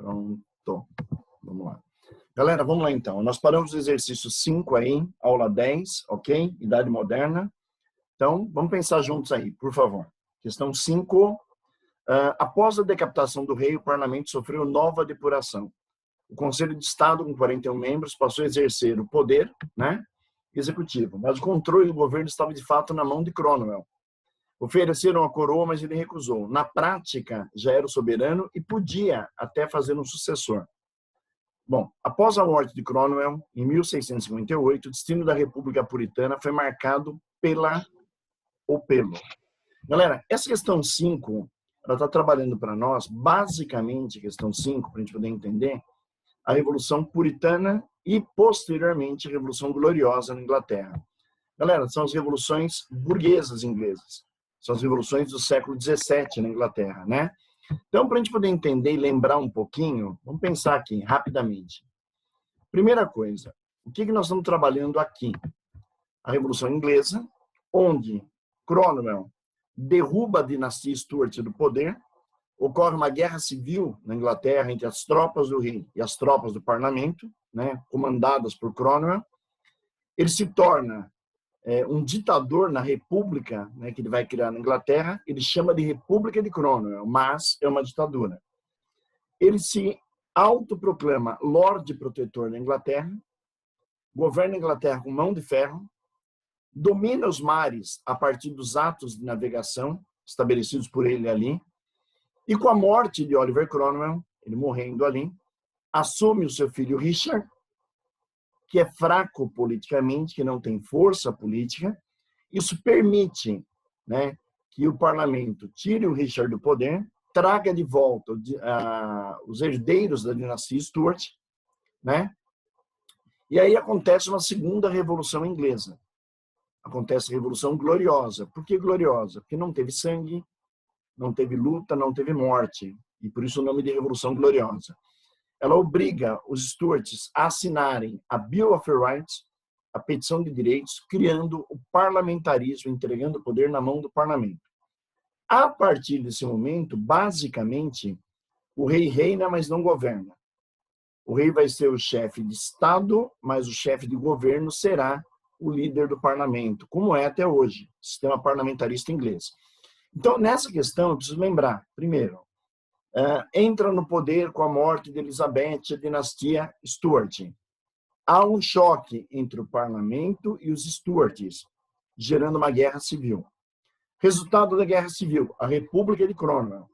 Pronto. Vamos lá. Galera, vamos lá então. Nós paramos o exercício 5 aí, aula 10, ok? Idade Moderna. Então, vamos pensar juntos aí, por favor. Questão 5. Após a decapitação do rei, o parlamento sofreu nova depuração. O Conselho de Estado, com 41 membros, passou a exercer o poder, né, executivo, mas o controle do governo estava de fato na mão de Cromwell. Ofereceram a coroa, mas ele recusou. Na prática, já era o soberano e podia até fazer um sucessor. Bom, após a morte de Cromwell, em 1658, o destino da República Puritana foi marcado pelo. Galera, essa questão 5, ela está trabalhando para nós, basicamente, questão 5, para a gente poder entender, a Revolução Puritana e, posteriormente, a Revolução Gloriosa na Inglaterra. Galera, são as revoluções burguesas inglesas. São as revoluções do século XVII na Inglaterra, né? Então, para a gente poder entender e lembrar um pouquinho, vamos pensar aqui, rapidamente. Primeira coisa, o que nós estamos trabalhando aqui? A Revolução Inglesa, onde Cromwell derruba a dinastia Stuart do poder, ocorre uma guerra civil na Inglaterra entre as tropas do rei e as tropas do parlamento, né, comandadas por Cromwell. Ele se torna um ditador na república, né, que ele vai criar na Inglaterra. Ele chama de República de Cromwell, mas é uma ditadura. Ele se autoproclama Lorde Protetor da Inglaterra, governa a Inglaterra com mão de ferro, domina os mares a partir dos atos de navegação estabelecidos por ele ali, e com a morte de Oliver Cromwell, ele morrendo ali, assume o seu filho Richard, que é fraco politicamente, que não tem força política. Isso permite, né, que o parlamento tire o Richard do poder, traga de volta os herdeiros da dinastia Stuart, né? E aí acontece uma segunda revolução inglesa. Acontece a Revolução Gloriosa. Por que gloriosa? Porque não teve sangue, não teve luta, não teve morte. E por isso o nome de Revolução Gloriosa. Ela obriga os Stuarts a assinarem a Bill of Rights, a petição de direitos, criando o parlamentarismo, entregando o poder na mão do parlamento. A partir desse momento, basicamente, o rei reina, mas não governa. O rei vai ser o chefe de Estado, mas o chefe de governo será o líder do parlamento, como é até hoje, sistema parlamentarista inglês. Então, nessa questão, eu preciso lembrar, primeiro, entra no poder com a morte de Elizabeth, a dinastia Stuart. Há um choque entre o parlamento e os Stuarts, gerando uma guerra civil. Resultado da guerra civil, a República de Cromwell,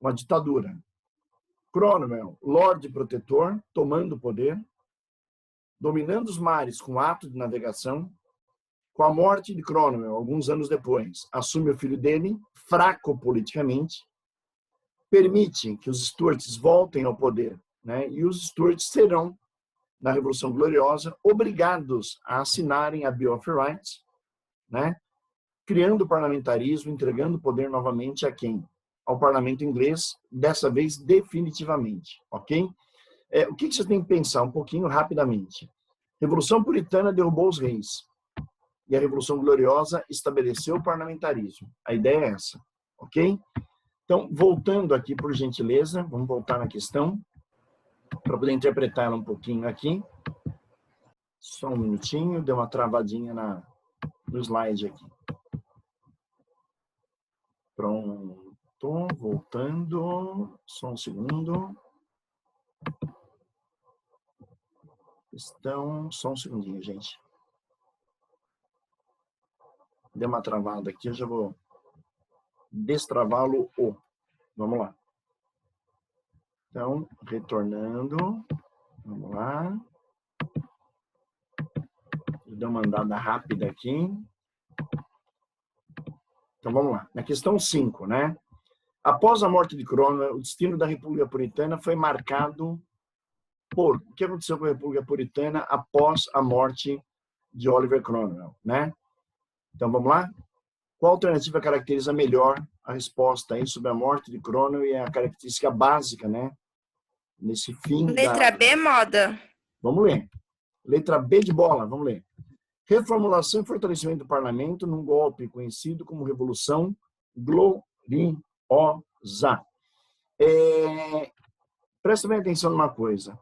uma ditadura. Cromwell, Lorde Protetor, tomando o poder, dominando os mares com ato de navegação. Com a morte de Cromwell, alguns anos depois, assume o filho dele, fraco politicamente, permite que os Stuarts voltem ao poder, né? E os Stuarts serão, na Revolução Gloriosa, obrigados a assinarem a Bill of Rights, né? Criando o parlamentarismo, entregando o poder novamente a quem? Ao parlamento inglês, dessa vez definitivamente, ok? O que vocês têm que pensar um pouquinho rapidamente? Revolução Puritana derrubou os reis e a Revolução Gloriosa estabeleceu o parlamentarismo. A ideia é essa, ok? Então, voltando aqui, por gentileza, vamos voltar na questão, para poder interpretar ela um pouquinho aqui. Só um minutinho, deu uma travadinha no slide aqui. Pronto, voltando, só um segundo. Só um segundinho, gente. Deu uma travada aqui, eu já vou destravá-lo. Vamos lá. Então, retornando. Vamos lá. Deu uma andada rápida aqui. Então, vamos lá. Na questão 5, né? Após a morte de Cromwell, o destino da República Puritana foi marcado por... O que aconteceu com a República Puritana após a morte de Oliver Cromwell, né? Então, vamos lá? Qual alternativa caracteriza melhor a resposta aí sobre a morte de Cromwell e a característica básica, né? Nesse fim Letra B, moda. Vamos ler. Letra B de bola, vamos ler. Reformulação e fortalecimento do parlamento num golpe conhecido como Revolução Gloriosa. Presta bem atenção numa coisa.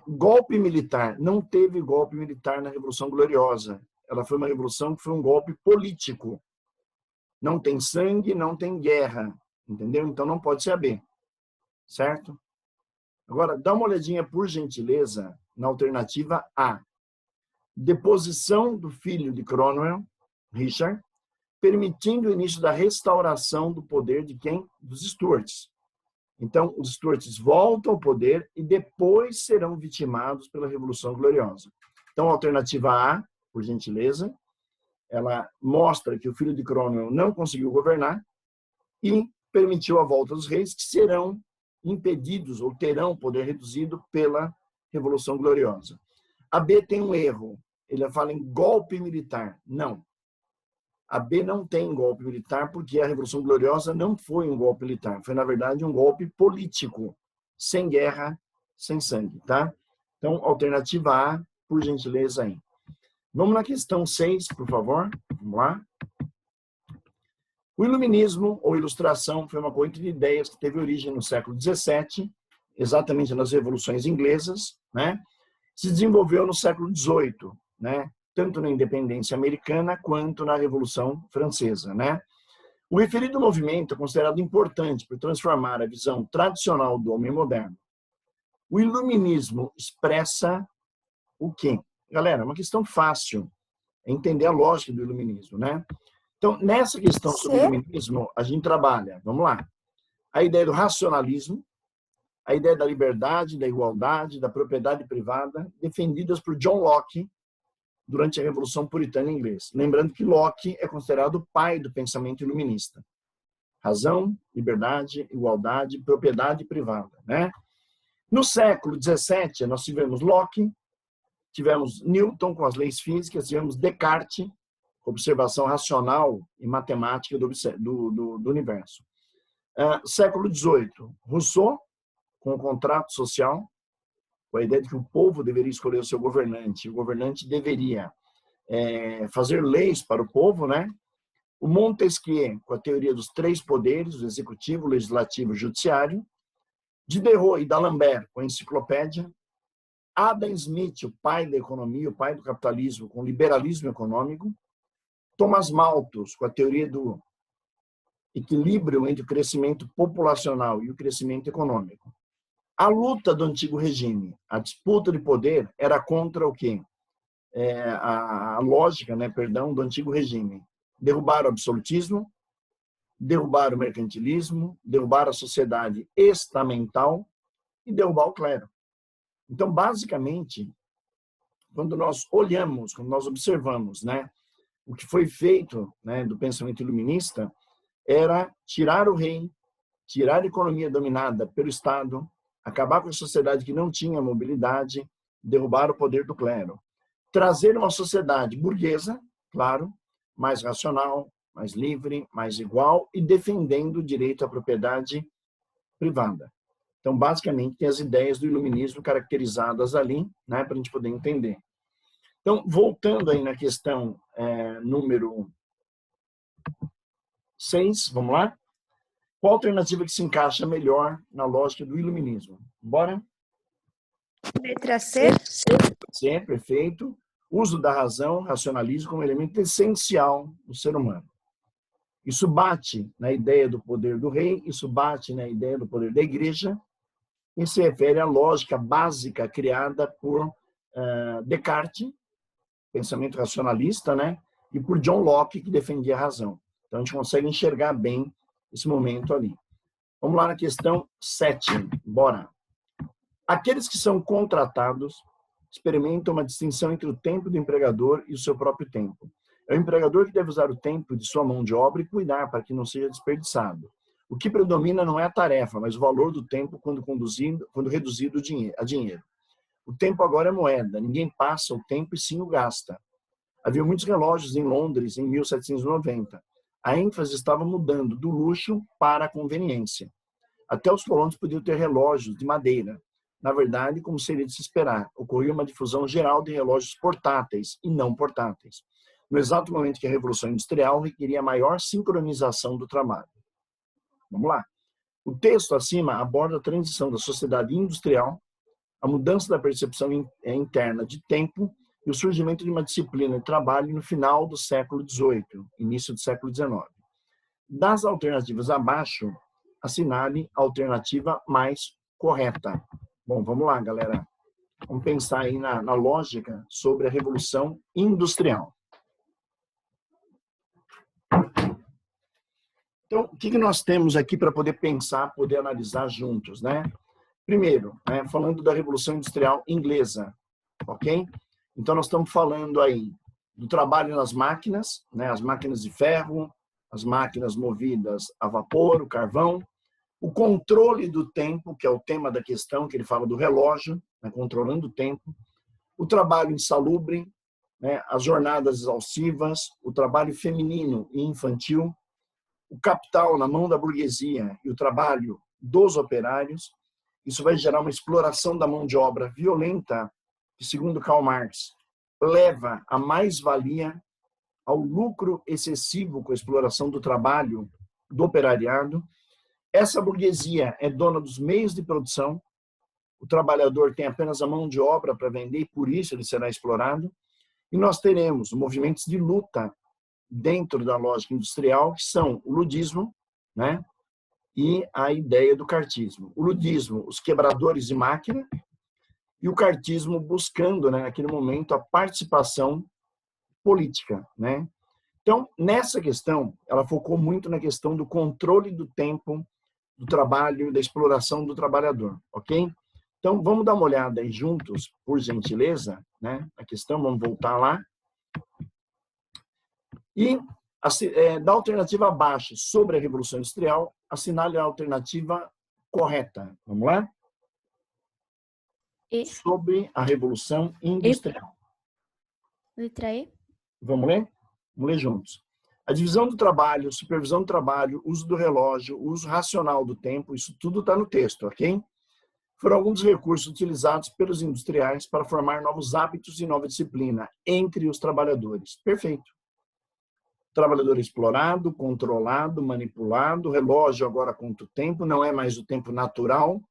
Golpe militar. Não teve golpe militar na Revolução Gloriosa. Ela foi uma revolução que foi um golpe político. Não tem sangue, não tem guerra. Entendeu? Então não pode ser a B. Certo? Agora, dá uma olhadinha, por gentileza, na alternativa A. Deposição do filho de Cromwell, Richard, permitindo o início da restauração do poder de quem? Dos Stuarts. Então, os Stuarts voltam ao poder e depois serão vitimados pela Revolução Gloriosa. Então, a alternativa A, por gentileza, ela mostra que o filho de Cromwell não conseguiu governar e permitiu a volta dos reis, que serão impedidos ou terão poder reduzido pela Revolução Gloriosa. A B tem um erro. Ele fala em golpe militar. Não. A B não tem golpe militar porque a Revolução Gloriosa não foi um golpe militar. Foi, na verdade, um golpe político, sem guerra, sem sangue, tá? Então, alternativa A, por gentileza, aí. Vamos na questão 6, por favor. Vamos lá. O iluminismo, ou ilustração, foi uma corrente de ideias que teve origem no século XVII, exatamente nas revoluções inglesas, né? Se desenvolveu no século XVIII, né? Tanto na independência americana quanto na Revolução Francesa, né? O referido movimento é considerado importante por transformar a visão tradicional do homem moderno. O iluminismo expressa o quê? Galera, é uma questão fácil, é entender a lógica do iluminismo, né? Então, nessa questão sobre o iluminismo, a gente trabalha, vamos lá, a ideia do racionalismo, a ideia da liberdade, da igualdade, da propriedade privada, defendidas por John Locke durante a Revolução Puritana inglesa. Lembrando que Locke é considerado o pai do pensamento iluminista. Razão, liberdade, igualdade, propriedade privada, né? No século XVII, nós tivemos Locke, tivemos Newton com as leis físicas, tivemos Descartes, observação racional e matemática do universo. Século XVIII, Rousseau, com o contrato social, com a ideia de que o povo deveria escolher o seu governante, o governante deveria fazer leis para o povo, né? O Montesquieu, com a teoria dos três poderes, o executivo, o legislativo e o judiciário. Diderot e D'Alembert, com a enciclopédia. Adam Smith, o pai da economia, o pai do capitalismo, com o liberalismo econômico. Thomas Malthus, com a teoria do equilíbrio entre o crescimento populacional e o crescimento econômico. A luta do antigo regime, a disputa de poder, era contra o quê? A lógica, né, perdão, do antigo regime. Derrubar o absolutismo, derrubar o mercantilismo, derrubar a sociedade estamental e derrubar o clero. Então, basicamente, quando nós olhamos, quando nós observamos, né, o que foi feito, né, do pensamento iluminista era tirar o rei, tirar a economia dominada pelo Estado, acabar com a sociedade que não tinha mobilidade, derrubar o poder do clero. Trazer uma sociedade burguesa, claro, mais racional, mais livre, mais igual e defendendo o direito à propriedade privada. Então, basicamente, tem as ideias do iluminismo caracterizadas ali, né, para a gente poder entender. Então, voltando aí na questão número 6, vamos lá? Qual a alternativa que se encaixa melhor na lógica do iluminismo? Bora? Letra C. C, perfeito. Uso da razão, racionalismo como elemento essencial do ser humano. Isso bate na ideia do poder do rei, isso bate na ideia do poder da igreja, e se refere à lógica básica criada por Descartes, pensamento racionalista, né? E por John Locke, que defendia a razão. Então, a gente consegue enxergar bem esse momento ali. Vamos lá na questão 7. Bora. Aqueles que são contratados experimentam uma distinção entre o tempo do empregador e o seu próprio tempo. É o empregador que deve usar o tempo de sua mão de obra e cuidar para que não seja desperdiçado. O que predomina não é a tarefa, mas o valor do tempo quando reduzido a dinheiro. O tempo agora é moeda, ninguém passa o tempo e sim o gasta. Havia muitos relógios em Londres em 1790. A ênfase estava mudando do luxo para a conveniência. Até os colonos podiam ter relógios de madeira. Na verdade, como seria de se esperar, ocorria uma difusão geral de relógios portáteis e não portáteis. No exato momento que a Revolução Industrial requeria maior sincronização do trabalho. Vamos lá. O texto acima aborda a transição da sociedade industrial, a mudança da percepção interna de tempo e o surgimento de uma disciplina de trabalho no final do século XVIII, início do século XIX. Das alternativas abaixo, assinale a alternativa mais correta. Bom, vamos lá, galera. Vamos pensar aí na lógica sobre a Revolução Industrial. Então, o que nós temos aqui para poder pensar, poder analisar juntos, né? Primeiro, falando da Revolução Industrial Inglesa, ok? Então, nós estamos falando aí do trabalho nas máquinas, né? As máquinas de ferro, as máquinas movidas a vapor, o carvão, o controle do tempo, que é o tema da questão, que ele fala do relógio, né? Controlando o tempo, o trabalho insalubre, né? As jornadas exaustivas, o trabalho feminino e infantil, o capital na mão da burguesia e o trabalho dos operários. Isso vai gerar uma exploração da mão de obra violenta, que, segundo Karl Marx, leva a mais-valia, ao lucro excessivo com a exploração do trabalho do operariado. Essa burguesia é dona dos meios de produção, o trabalhador tem apenas a mão de obra para vender e por isso ele será explorado. E nós teremos movimentos de luta dentro da lógica industrial, que são o ludismo, né? E a ideia do cartismo. O ludismo, os quebradores de máquina, e o cartismo buscando, né, naquele momento, a participação política, né? Então, nessa questão, ela focou muito na questão do controle do tempo, do trabalho, da exploração do trabalhador, ok? Então, vamos dar uma olhada aí juntos, por gentileza, né? A questão, vamos voltar lá. E da alternativa abaixo sobre a Revolução Industrial, assinale a alternativa correta. Vamos lá? E? Sobre a Revolução Industrial. Letra E? Vamos ler? Vamos ler juntos. A divisão do trabalho, supervisão do trabalho, uso do relógio, uso racional do tempo, isso tudo está no texto, ok? Foram alguns dos recursos utilizados pelos industriais para formar novos hábitos e nova disciplina entre os trabalhadores. Perfeito. Trabalhador explorado, controlado, manipulado, relógio agora conta o tempo, não é mais o tempo natural,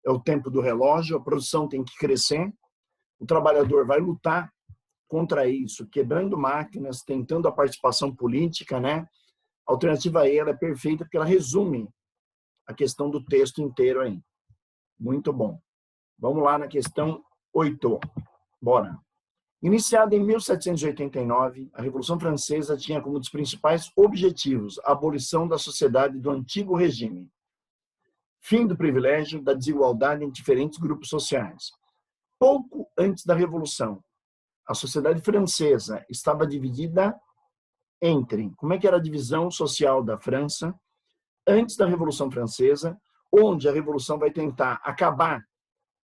é o tempo do relógio, a produção tem que crescer, o trabalhador vai lutar contra isso, quebrando máquinas, tentando a participação política, né? A alternativa E ela é perfeita porque ela resume a questão do texto inteiro aí. Muito bom. Vamos lá na questão 8. Bora. Iniciada em 1789, a Revolução Francesa tinha como um dos principais objetivos a abolição da sociedade do antigo regime, fim do privilégio, da desigualdade em diferentes grupos sociais. Pouco antes da Revolução, a sociedade francesa estava dividida entre, como é que era a divisão social da França antes da Revolução Francesa, onde a Revolução vai tentar acabar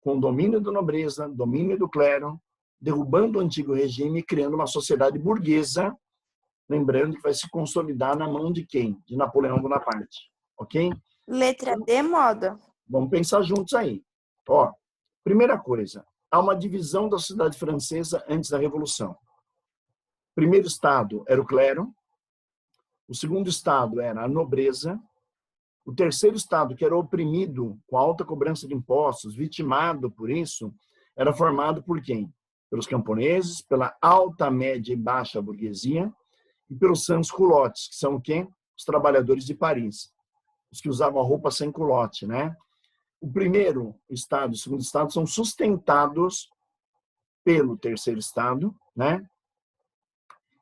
com o domínio da nobreza, domínio do clero, derrubando o antigo regime e criando uma sociedade burguesa, lembrando que vai se consolidar na mão de quem? De Napoleão Bonaparte, ok? Letra D, moda. Vamos pensar juntos aí. Ó, primeira coisa, há uma divisão da sociedade francesa antes da Revolução. O primeiro estado era o clero, o segundo estado era a nobreza, o terceiro estado, que era oprimido com alta cobrança de impostos, vitimado por isso, era formado por quem? Pelos camponeses, pela alta, média e baixa burguesia e pelos sans-culottes, que são quem? Os trabalhadores de Paris, os que usavam a roupa sem culotte, né? O primeiro estado e o segundo estado são sustentados pelo terceiro estado, né?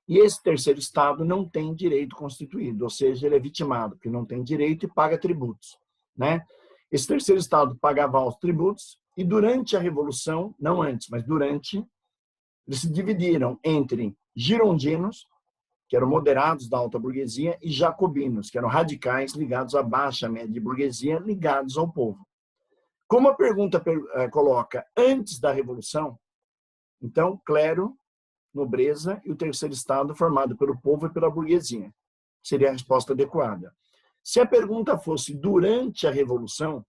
E esse terceiro estado não tem direito constituído, ou seja, ele é vitimado, porque não tem direito e paga tributos, né? Esse terceiro estado pagava os tributos e durante a Revolução, não antes, mas durante, eles se dividiram entre girondinos, que eram moderados da alta burguesia, e jacobinos, que eram radicais ligados à baixa média burguesia, ligados ao povo. Como a pergunta coloca antes da Revolução, então, clero, nobreza e o terceiro estado formado pelo povo e pela burguesia. Seria a resposta adequada. Se a pergunta fosse durante a Revolução,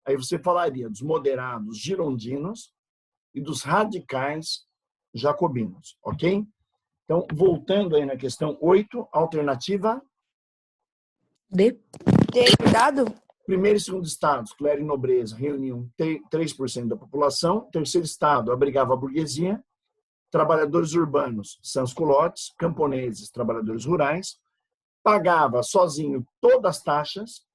aí você falaria dos moderados girondinos e dos radicais jacobinos, ok? Então, voltando aí na questão 8, alternativa D. D, cuidado. Primeiro e segundo estados, clero e nobreza, reuniam 3% da população. Terceiro estado, abrigava a burguesia. Trabalhadores urbanos, sans-culottes, camponeses, trabalhadores rurais. Pagava sozinho todas as taxas,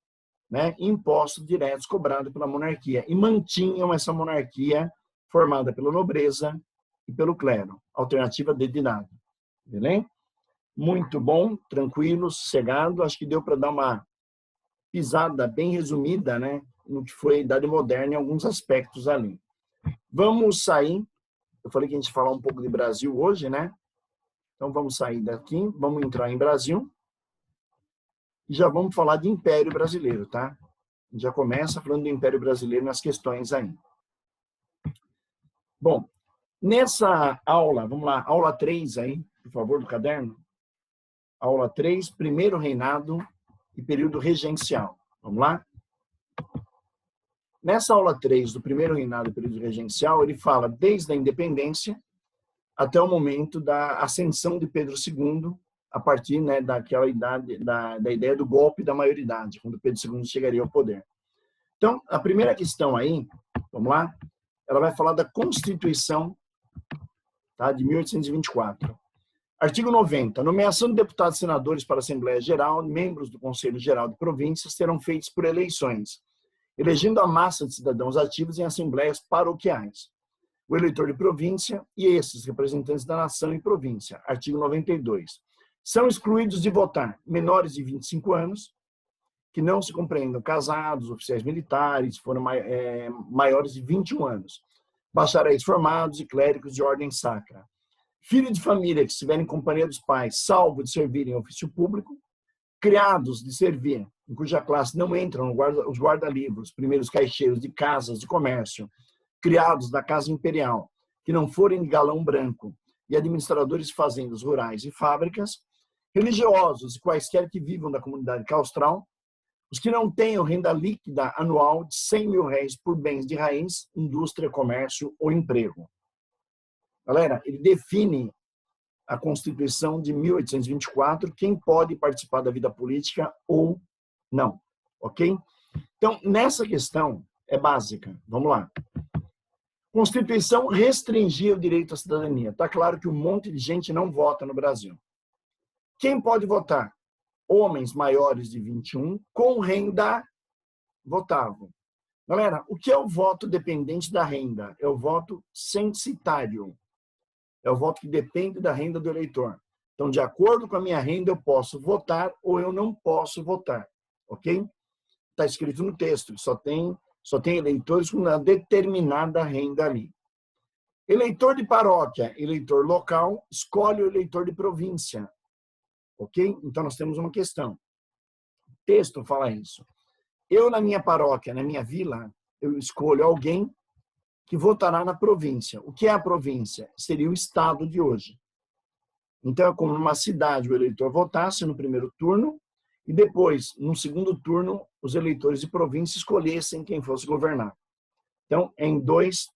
né, impostos diretos cobrados pela monarquia. E mantinham essa monarquia formada pela nobreza e pelo clero. Alternativa D de nada. Beleza? Muito bom, tranquilo, sossegado. Acho que deu para dar uma pisada bem resumida, né, no que foi a Idade Moderna em alguns aspectos ali. Vamos sair. Eu falei que a gente ia falar um pouco de Brasil hoje, né? Então vamos sair daqui, vamos entrar em Brasil e já vamos falar de Império Brasileiro, tá? A gente já começa falando do Império Brasileiro nas questões aí. Bom, nessa aula, vamos lá, aula 3 aí, por favor, do caderno. Aula 3, primeiro reinado e período regencial. Vamos lá? Nessa aula 3 do primeiro reinado e período regencial, ele fala desde a independência até o momento da ascensão de Pedro II, a partir, né, daquela idade, da ideia do golpe da maioridade, quando Pedro II chegaria ao poder. Então, a primeira questão aí, vamos lá, ela vai falar da Constituição, tá, de 1824. Artigo 90. Nomeação de deputados e senadores para a Assembleia Geral, membros do Conselho Geral de Províncias serão feitos por eleições, elegendo a massa de cidadãos ativos em assembleias paroquiais. O eleitor de província e esses representantes da nação em província. Artigo 92. São excluídos de votar menores de 25 anos, que não se compreendam casados, oficiais militares, foram maiores de 21 anos, bacharéis formados e clérigos de ordem sacra. Filho de família que estiver em companhia dos pais, salvo de servir em ofício público, criados de servir, em cuja classe não entram os guarda-livros, primeiros caixeiros de casas de comércio, criados da Casa Imperial, que não forem de galão branco, e administradores de fazendas rurais e fábricas, religiosos e quaisquer que vivam da comunidade claustral, os que não tenham renda líquida anual de 100 mil réis por bens de raiz, indústria, comércio ou emprego. Galera, ele define a Constituição de 1824, quem pode participar da vida política ou não, ok? Então, nessa questão, é básica. Vamos lá. Constituição restringia o direito à cidadania. Está claro que um monte de gente não vota no Brasil. Quem pode votar? Homens maiores de 21 com renda votavam. Galera, o que é o voto dependente da renda? É o voto censitário. É o voto que depende da renda do eleitor. Então, de acordo com a minha renda, eu posso votar ou eu não posso votar. Ok? Está escrito no texto. Só tem eleitores com uma determinada renda ali. Eleitor de paróquia, eleitor local, escolhe o eleitor de província. Ok? Então, nós temos uma questão. O texto fala isso. Eu, na minha paróquia, na minha vila, eu escolho alguém que votará na província. O que é a província? Seria o estado de hoje. Então, é como numa cidade o eleitor votasse no primeiro turno e depois, no segundo turno, os eleitores de província escolhessem quem fosse governar. Então, é em 2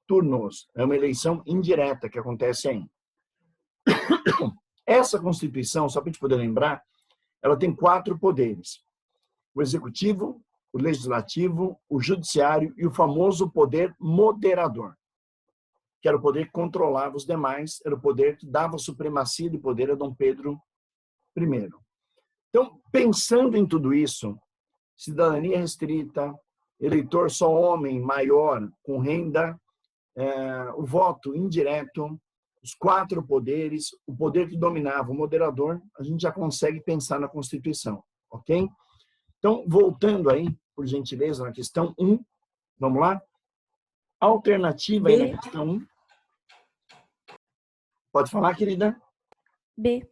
turnos. É uma eleição indireta que acontece aí. Essa Constituição, só para a gente poder lembrar, ela tem 4 poderes. O executivo, o legislativo, o judiciário e o famoso poder moderador, que era o poder que controlava os demais, era o poder que dava supremacia de poder a Dom Pedro I. Então, pensando em tudo isso, cidadania restrita, eleitor só homem maior, com renda, o voto indireto, os 4 poderes, o poder que dominava o moderador, a gente já consegue pensar na Constituição, ok? Então, voltando aí, por gentileza, na questão 1, vamos lá? Alternativa aí na questão 1. Pode falar, querida? B.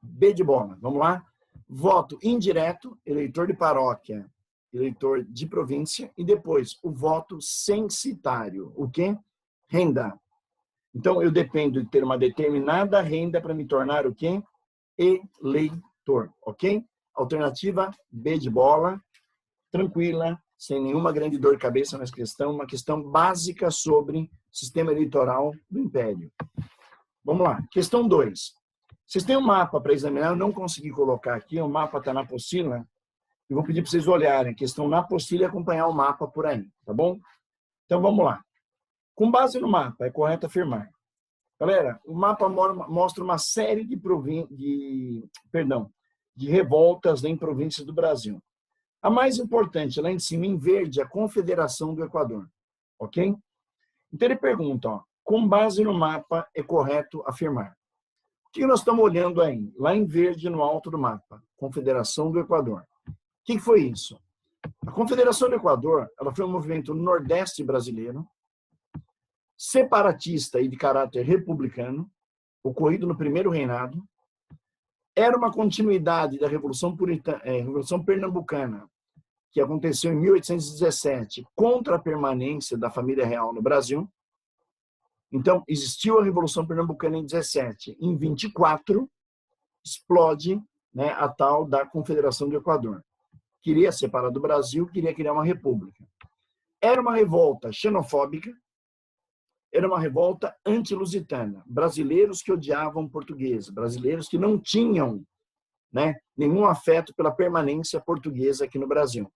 B de bola, vamos lá? Voto indireto, eleitor de paróquia, eleitor de província, e depois o voto censitário. O quê? Renda. Então, eu dependo de ter uma determinada renda para me tornar o quê? Eleitor, ok? Alternativa B de bola, tranquila, sem nenhuma grande dor de cabeça nessa questão, uma questão básica sobre sistema eleitoral do Império. Vamos lá, questão 2. Vocês têm um mapa para examinar, eu não consegui colocar aqui, o mapa está na apostila, Eu vou pedir para vocês olharem a questão na apostila e acompanhar o mapa por aí, tá bom? Então, vamos lá. Com base no mapa, é correto afirmar. Galera, o mapa mostra uma série de revoltas em províncias do Brasil. A mais importante, lá em cima, em verde, a Confederação do Equador. Ok? Então, ele pergunta, ó, com base no mapa, é correto afirmar. O que nós estamos olhando aí? Lá em verde, no alto do mapa, Confederação do Equador. O que foi isso? A Confederação do Equador, ela foi um movimento no Nordeste brasileiro, separatista e de caráter republicano, ocorrido no primeiro reinado. Era uma continuidade da Revolução Pernambucana, que aconteceu em 1817, contra a permanência da família real no Brasil. Então, existiu a Revolução Pernambucana em 17. Em 24, explode, né, a tal da Confederação do Equador. Queria separar do Brasil, queria criar uma república. Era uma revolta xenofóbica, era uma revolta anti-lusitana. Brasileiros que odiavam portugueses, brasileiros que não tinham, né, nenhum afeto pela permanência portuguesa aqui no Brasil.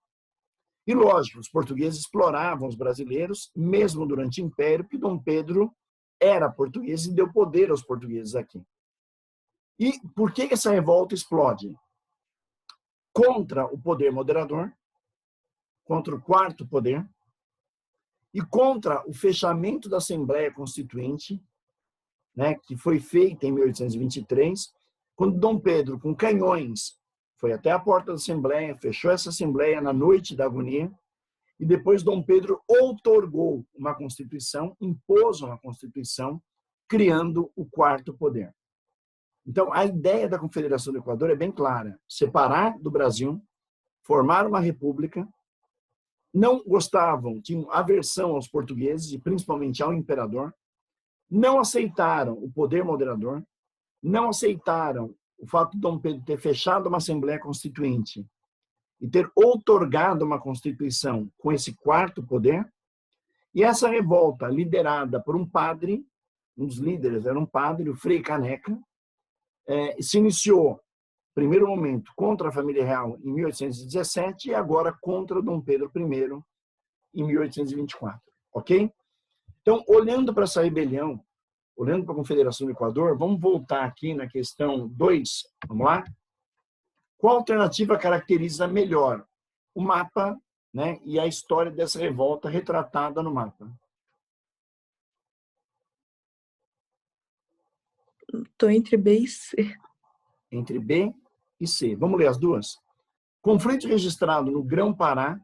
E, lógico, os portugueses exploravam os brasileiros, mesmo durante o Império, porque Dom Pedro era português e deu poder aos portugueses aqui. E por que essa revolta explode? Contra o poder moderador, contra o quarto poder, e contra o fechamento da Assembleia Constituinte, né, que foi feita em 1823, quando Dom Pedro, com canhões, foi até a porta da Assembleia, fechou essa Assembleia na noite da agonia, e depois Dom Pedro outorgou uma Constituição, impôs uma Constituição, criando o quarto poder. Então, a ideia da Confederação do Equador é bem clara: separar do Brasil, formar uma república. Não gostavam, tinham aversão aos portugueses e principalmente ao imperador, não aceitaram o poder moderador, não aceitaram o fato de Dom Pedro ter fechado uma Assembleia Constituinte e ter outorgado uma Constituição com esse quarto poder. E essa revolta, liderada por um padre, um dos líderes era um padre, o Frei Caneca, se iniciou, primeiro momento, contra a família real em 1817 e agora contra Dom Pedro I em 1824, ok? Então, olhando para essa rebelião, olhando para a Confederação do Equador, vamos voltar aqui na questão 2, vamos lá? Qual alternativa caracteriza melhor o mapa, né, e a história dessa revolta retratada no mapa? Estou entre B e C. Entre B e C. Vamos ler as duas? Conflito registrado no Grão-Pará,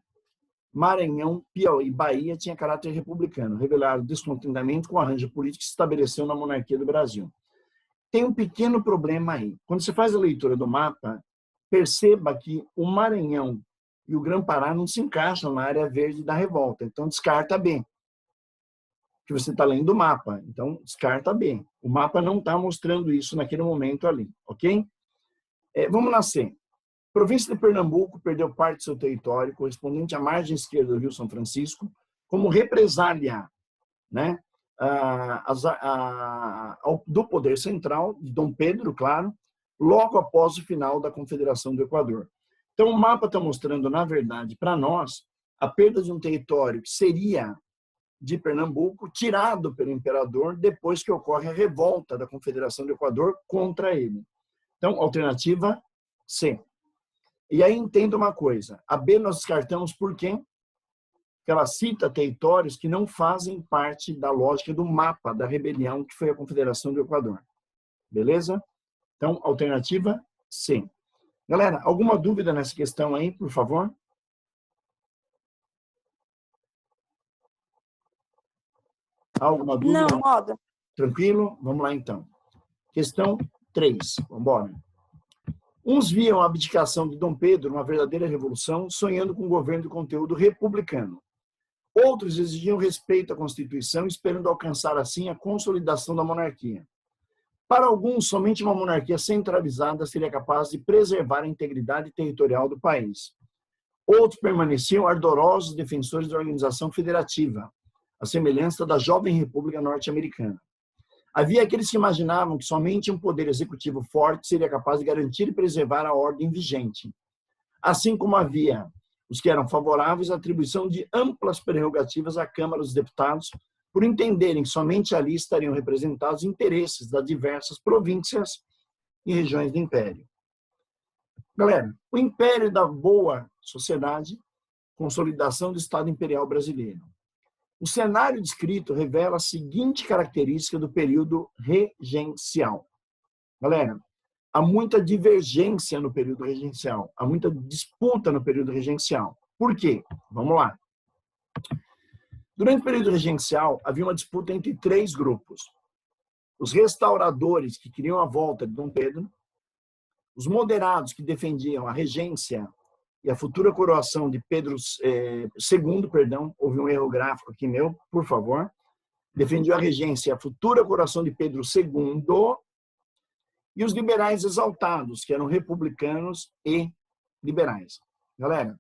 Maranhão, Piauí e Bahia tinha caráter republicano, revelaram descontentamento com o arranjo político que se estabeleceu na monarquia do Brasil. Tem um pequeno problema aí. Quando você faz a leitura do mapa, perceba que o Maranhão e o Grão-Pará não se encaixam na área verde da revolta, então descarta B. Que você está lendo o mapa, então descarta B. O mapa não está mostrando isso naquele momento ali, ok? Vamos na C. Província de Pernambuco perdeu parte do seu território, correspondente à margem esquerda do Rio São Francisco, como represália, né, do poder central, de Dom Pedro, claro, logo após o final da Confederação do Equador. Então, o mapa está mostrando, na verdade, para nós, a perda de um território que seria de Pernambuco, tirado pelo imperador, depois que ocorre a revolta da Confederação do Equador contra ele. Então, alternativa C. E aí entenda uma coisa, a B nós descartamos por quê? Porque ela cita territórios que não fazem parte da lógica do mapa da rebelião que foi a Confederação do Equador. Beleza? Então, alternativa C. Galera, alguma dúvida nessa questão aí, por favor? Alguma dúvida? Não, roda. Tranquilo? Vamos lá, então. Questão 3. Vamos embora. Uns viam a abdicação de Dom Pedro uma verdadeira revolução, sonhando com um governo de conteúdo republicano. Outros exigiam respeito à Constituição, esperando alcançar, assim, a consolidação da monarquia. Para alguns, somente uma monarquia centralizada seria capaz de preservar a integridade territorial do país. Outros permaneciam ardorosos defensores da organização federativa, à semelhança da jovem República Norte-Americana. Havia aqueles que imaginavam que somente um poder executivo forte seria capaz de garantir e preservar a ordem vigente. assim como havia os que eram favoráveis à atribuição de amplas prerrogativas à Câmara dos Deputados, por entenderem que somente ali estariam representados interesses das diversas províncias e regiões do Império. Galera, o Império da Boa Sociedade, consolidação do Estado Imperial Brasileiro. O cenário descrito revela a seguinte característica do período regencial. Galera, há muita divergência no período regencial, há muita disputa no período regencial. Por quê? Vamos lá. Durante o período regencial, havia uma disputa entre três grupos. Os restauradores, que queriam a volta de Dom Pedro, os moderados, que defendiam a regência e a futura coroação de Pedro II, perdão, houve um erro gráfico aqui meu, por favor, defendiam a regência e a futura coroação de Pedro II, e os liberais exaltados, que eram republicanos e liberais. Galera,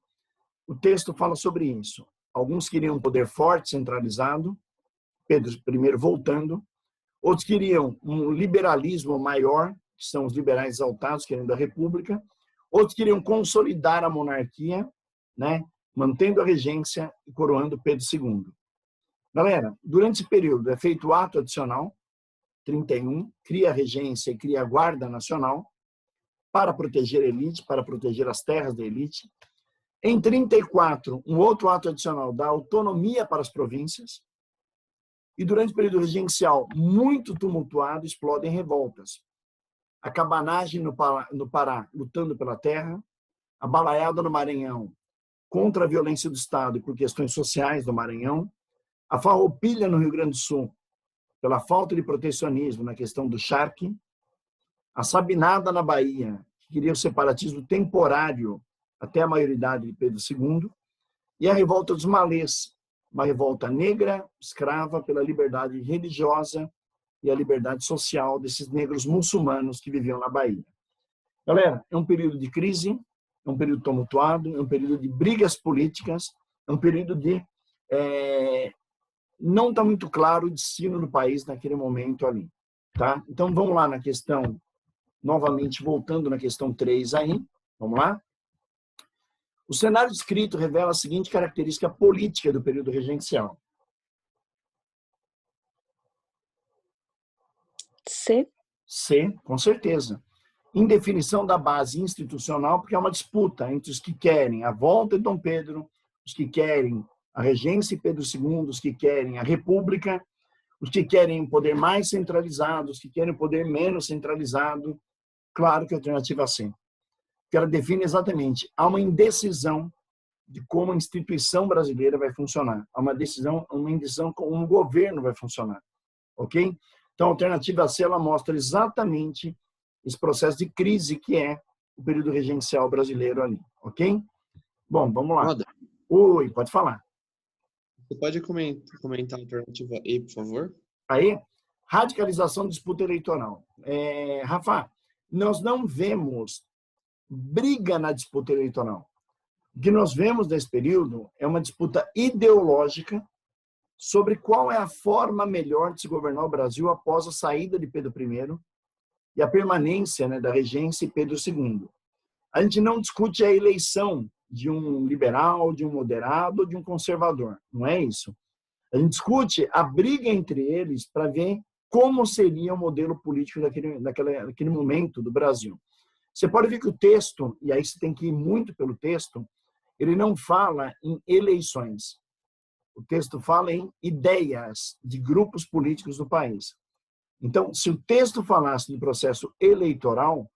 o texto fala sobre isso. Alguns queriam um poder forte, centralizado, Pedro I voltando. Outros queriam um liberalismo maior, que são os liberais exaltados, querendo a república. Outros queriam consolidar a monarquia, né, mantendo a regência e coroando Pedro II. Galera, durante esse período é feito o ato adicional, 31, cria a regência e cria a Guarda Nacional para proteger a elite, para proteger as terras da elite. Em 34, um outro ato adicional dá autonomia para as províncias. E durante o período regencial, muito tumultuado, explodem revoltas. A cabanagem no Pará, lutando pela terra. A balaiada no Maranhão, contra a violência do Estado e por questões sociais do Maranhão. A farroupilha no Rio Grande do Sul, pela falta de protecionismo na questão do charque. A sabinada na Bahia, que queria o separatismo temporário até a maioridade de Pedro II. E a revolta dos malês, uma revolta negra, escrava, pela liberdade religiosa e a liberdade social desses negros muçulmanos que viviam na Bahia. Galera, é um período de crise, é um período tumultuado, é um período de brigas políticas, é um período de... não está muito claro o destino do país naquele momento ali. Tá? Então, vamos lá na questão, novamente voltando na questão 3 aí, vamos lá? O cenário descrito revela a seguinte característica política do período regencial. C. C, com certeza. Indefinição da base institucional, porque é uma disputa entre os que querem a volta de Dom Pedro, os que querem a regência de Pedro II, os que querem a república, os que querem um poder mais centralizado, os que querem um poder menos centralizado. Claro que a alternativa C. Que ela define exatamente, há uma indecisão de como a instituição brasileira vai funcionar. Há uma indecisão como um governo vai funcionar. Ok? Então, a alternativa C, ela mostra exatamente esse processo de crise que é o período regencial brasileiro ali. Ok? Bom, vamos lá. Roda, Oi, pode falar. você pode comentar a alternativa E, por favor? Aí, radicalização da disputa eleitoral. Rafa, nós não vemos briga na disputa eleitoral. O que nós vemos nesse período é uma disputa ideológica sobre qual é a forma melhor de se governar o Brasil após a saída de Pedro I e a permanência, né, da regência de Pedro II. A gente não discute a eleição de um liberal, de um moderado, de um conservador. Não é isso. A gente discute a briga entre eles para ver como seria o modelo político daquele momento do Brasil. Você pode ver que o texto, e aí você tem que ir muito pelo texto, ele não fala em eleições. O texto fala em ideias de grupos políticos do país. Então, se o texto falasse de processo eleitoral,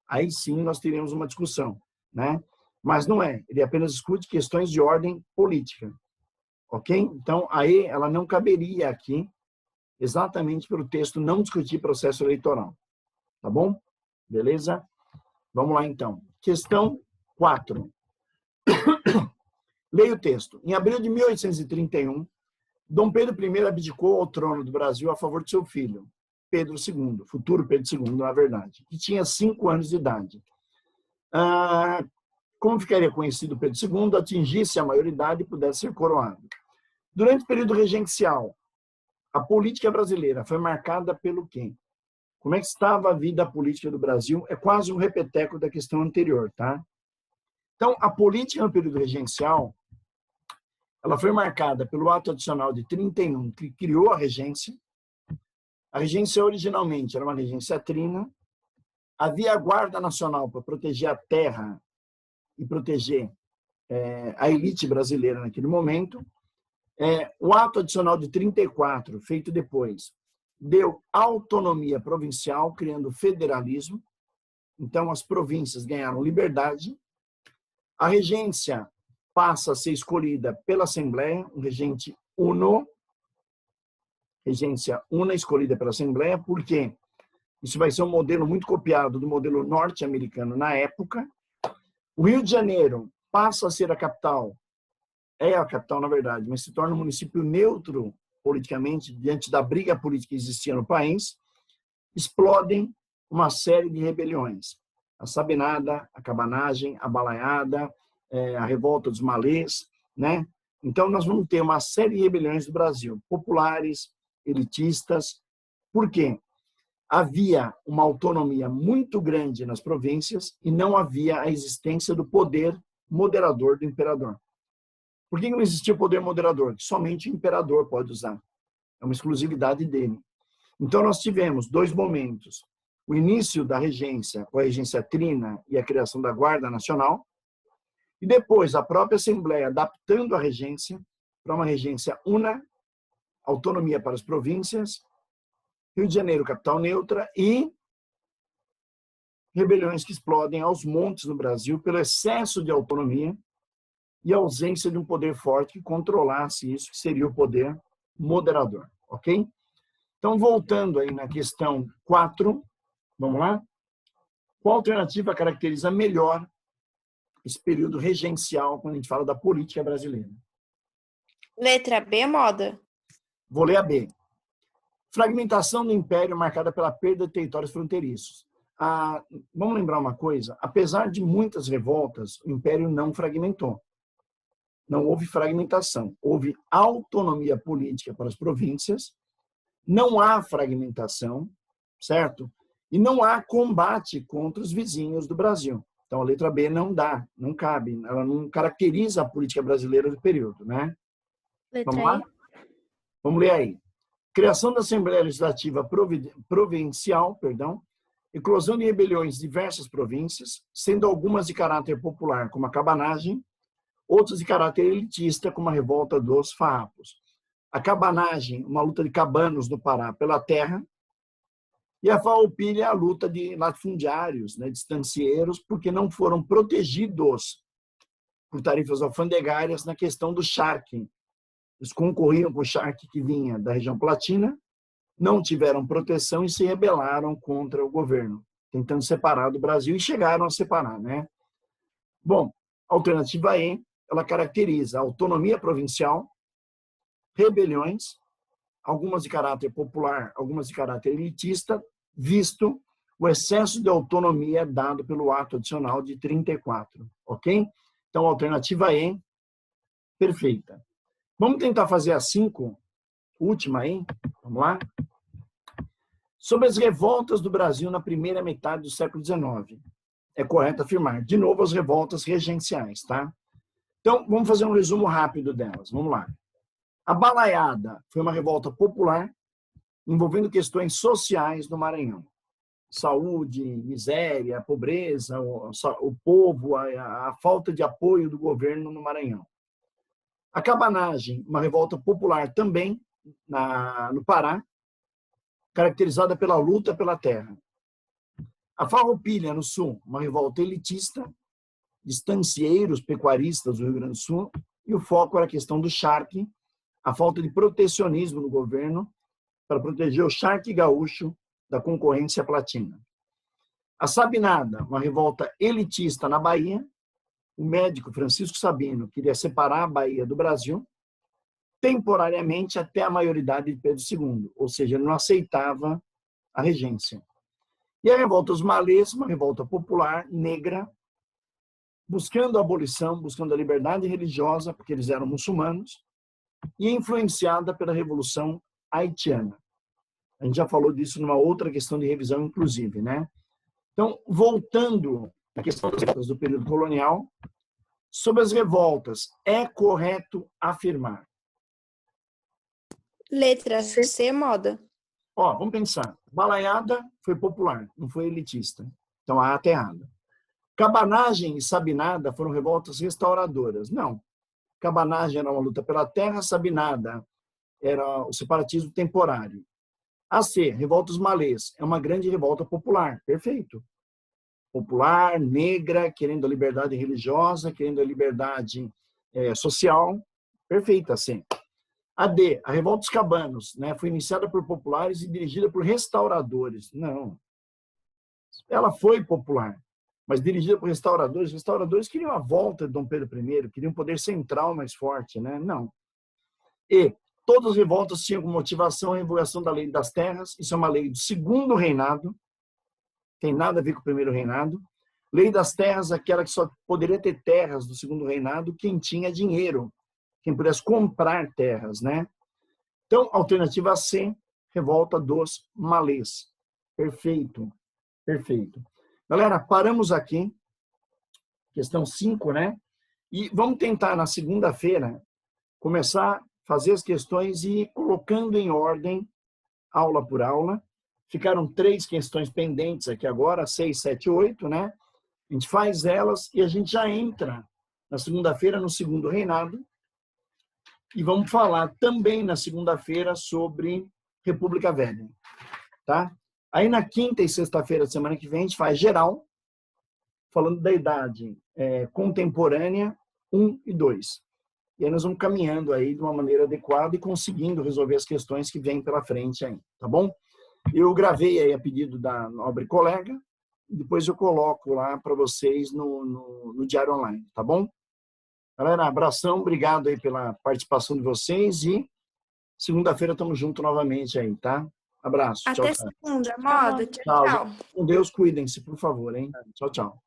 aí sim nós teríamos uma discussão, né? Mas não é. Ele apenas discute questões de ordem política. Ok? Então, aí ela não caberia aqui, exatamente pelo texto não discutir processo eleitoral. Tá bom? Beleza? Vamos lá, então. Questão 4. Leia o texto. Em abril de 1831, Dom Pedro I abdicou ao trono do Brasil a favor de seu filho, Pedro II, futuro Pedro II, na verdade, que tinha 5 anos de idade. Como ficaria conhecido Pedro II, atingisse a maioridade e pudesse ser coroado. Durante o período regencial, a política brasileira foi marcada pelo quê? Como é que estava a vida política do Brasil? É quase um repeteco da questão anterior, tá? Então, a política no período regencial, ela foi marcada pelo ato adicional de 31, que criou a regência. A regência originalmente era uma regência trina. Havia a Guarda Nacional para proteger a terra e proteger a elite brasileira naquele momento. O ato adicional de 34, feito depois, deu autonomia provincial, criando federalismo. Então, as províncias ganharam liberdade. A regência passa a ser escolhida pela Assembleia, um regente uno, regência una escolhida pela Assembleia, porque isso vai ser um modelo muito copiado do modelo norte-americano na época. O Rio de Janeiro passa a ser a capital, é a capital na verdade, mas se torna um município neutro politicamente, diante da briga política que existia no país. Explodem uma série de rebeliões. A Sabinada, a Cabanagem, a Balaiada, a Revolta dos Malês, né? Então, nós vamos ter uma série de rebeliões do Brasil, populares, elitistas. Por quê? Havia uma autonomia muito grande nas províncias e não havia a existência do poder moderador do imperador. Por que não existia o poder moderador? Que somente o imperador pode usar. É uma exclusividade dele. Então, nós tivemos dois momentos. O início da regência, com a regência trina e a criação da Guarda Nacional, e depois a própria Assembleia adaptando a regência para uma regência una, autonomia para as províncias, Rio de Janeiro, capital neutra, e rebeliões que explodem aos montes no Brasil pelo excesso de autonomia e ausência de um poder forte que controlasse isso, que seria o poder moderador, ok? Então, voltando aí na questão 4, vamos lá? Qual alternativa caracteriza melhor esse período regencial quando a gente fala da política brasileira? Letra B, moda. Vou ler a B. Fragmentação do império marcada pela perda de territórios fronteiriços. Vamos lembrar uma coisa, apesar de muitas revoltas, o império não fragmentou. Não houve fragmentação, houve autonomia política para as províncias, não há fragmentação, certo? E não há combate contra os vizinhos do Brasil. Então, a letra B não dá, não cabe, ela não caracteriza a política brasileira do período, né? Letra Vamos lá? Vamos ler aí. Criação da Assembleia Legislativa Provincial, eclosão de rebeliões em diversas províncias, sendo algumas de caráter popular, como a Cabanagem, outras de caráter elitista, como a Revolta dos Farrapos. A Cabanagem, uma luta de cabanos no Pará pela terra, e a Farroupilha, a luta de latifundiários, né, de estancieiros, porque não foram protegidos por tarifas alfandegárias na questão do charque. Eles concorriam com o charque que vinha da região platina, não tiveram proteção e se rebelaram contra o governo, tentando separar do Brasil, e chegaram a separar, né? Bom, a alternativa E, ela caracteriza a autonomia provincial, rebeliões, algumas de caráter popular, algumas de caráter elitista, visto o excesso de autonomia dado pelo ato adicional de 34, ok? Então, a alternativa E, perfeita. Vamos tentar fazer a 5, última aí, vamos lá? Sobre as revoltas do Brasil na primeira metade do século XIX. É correto afirmar, de novo, as revoltas regenciais, tá? Então, vamos fazer um resumo rápido delas, vamos lá. A Balaiada foi uma revolta popular envolvendo questões sociais no Maranhão. Saúde, miséria, pobreza, o povo, a falta de apoio do governo no Maranhão. A Cabanagem, uma revolta popular também no Pará, caracterizada pela luta pela terra. A Farroupilha, no Sul, uma revolta elitista, de estancieiros pecuaristas do Rio Grande do Sul, e o foco era a questão do charque, a falta de protecionismo no governo para proteger o charque gaúcho da concorrência platina. A Sabinada, uma revolta elitista na Bahia, o médico Francisco Sabino queria separar a Bahia do Brasil, temporariamente até a maioridade de Pedro II, ou seja, ele não aceitava a regência. E a revolta dos Malês, uma revolta popular, negra, buscando a abolição, buscando a liberdade religiosa, porque eles eram muçulmanos, e influenciada pela Revolução Haitiana. A gente já falou disso numa outra questão de revisão, inclusive, né? Então, voltando à questão das revoltas do período colonial, Sobre as revoltas, é correto afirmar. Letra C. C, moda. Ó, vamos pensar. Balaiada foi popular, não foi elitista. Então a ata é errada. Cabanagem e sabinada foram revoltas restauradoras. Não. Cabanagem era uma luta pela terra, sabinada era o separatismo temporário. A C, revoltas malês, é uma grande revolta popular. Perfeito. Popular, negra, querendo a liberdade religiosa, querendo a liberdade social. Perfeita, C. A D, a revolta dos cabanos, né, foi iniciada por populares e dirigida por restauradores. Não. Ela foi popular, mas dirigida por restauradores. Restauradores queriam a volta de Dom Pedro I, queriam um poder central mais forte, né? Não. E todas as revoltas tinham como motivação a revogação da lei das terras. Isso é uma lei do segundo reinado, tem nada a ver com o primeiro reinado. Lei das terras, aquela que só poderia ter terras do segundo reinado quem tinha dinheiro, quem pudesse comprar terras, né? Então, alternativa C, revolta dos malês. Perfeito, perfeito. Galera, paramos aqui, questão 5, né? E vamos tentar, na segunda-feira, começar a fazer as questões e ir colocando em ordem, aula por aula. Ficaram 3 questões pendentes aqui agora, 6, 7, 8, né? A gente faz elas e a gente já entra na segunda-feira no segundo reinado. E vamos falar também na segunda-feira sobre República Velha, tá? Aí na quinta e sexta-feira da semana que vem a gente faz geral, falando da idade contemporânea 1 e 2. E aí nós vamos caminhando aí de uma maneira adequada e conseguindo resolver as questões que vêm pela frente aí, tá bom? Eu gravei aí a pedido da nobre colega e depois eu coloco lá para vocês no Diário Online, tá bom? Galera, abração, obrigado aí pela participação de vocês e segunda-feira estamos juntos novamente aí, tá? Abraço. Até Tchau, tchau. segunda, moda. Tchau, Tchau. tchau. Com Deus, cuidem-se, por favor, hein? Tchau, tchau.